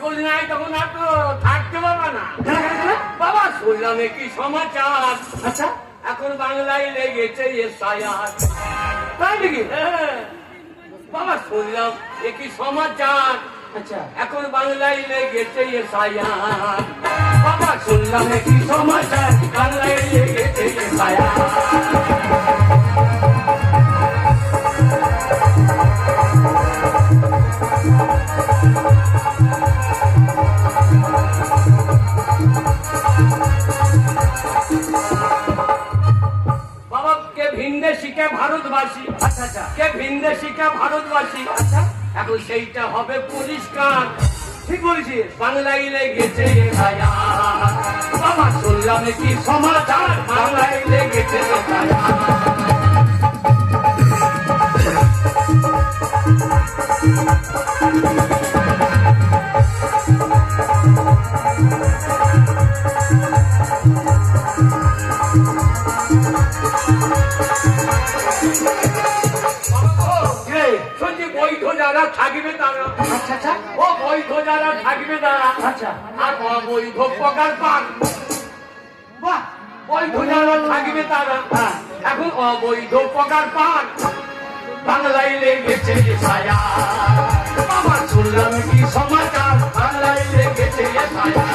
School নাই তখন আর তো থাকতে পারবা না। বাবা শুনলাম কি সমাচার, আচ্ছা এখন বাংলায় লেগেছে এসআইআর। তাই নাকি? বাবা শুনলাম কি সমাচার, আচ্ছা এখন বাংলায় লেগেছে এসআইআর। বাবা শুনলাম কি সমাচার, বাংলায় লেগেছে এসআইআর। বাবা কে ভিনদেশি কে ভারতবাসী, আচ্ছা আচ্ছা কে ভিনদেশি কে ভারতবাসী, আচ্ছা এখন সেইটা হবে পরিষ্কার। ঠিক বলেছিস। বাংলায় লেগেছে এসআইআর। বাবা শুনলাম কি সমাচার, বাংলায় লেগেছে এসআইআর। রে, শুনছি বৈধ যারা থাকবে তারা, আচ্ছা আচ্ছা ও বৈধ যারা থাকবে তারা, আচ্ছা আর অবৈধ পকার পান। বাহ বৈধ যারা থাকবে তারা, হ্যাঁ। এখন অবৈধ পকার পান। বাংলায় লেগেছে এসআইআর। বাবা শুনলাম কি সমাচার, বাংলায় লেগেছে এসআইআর।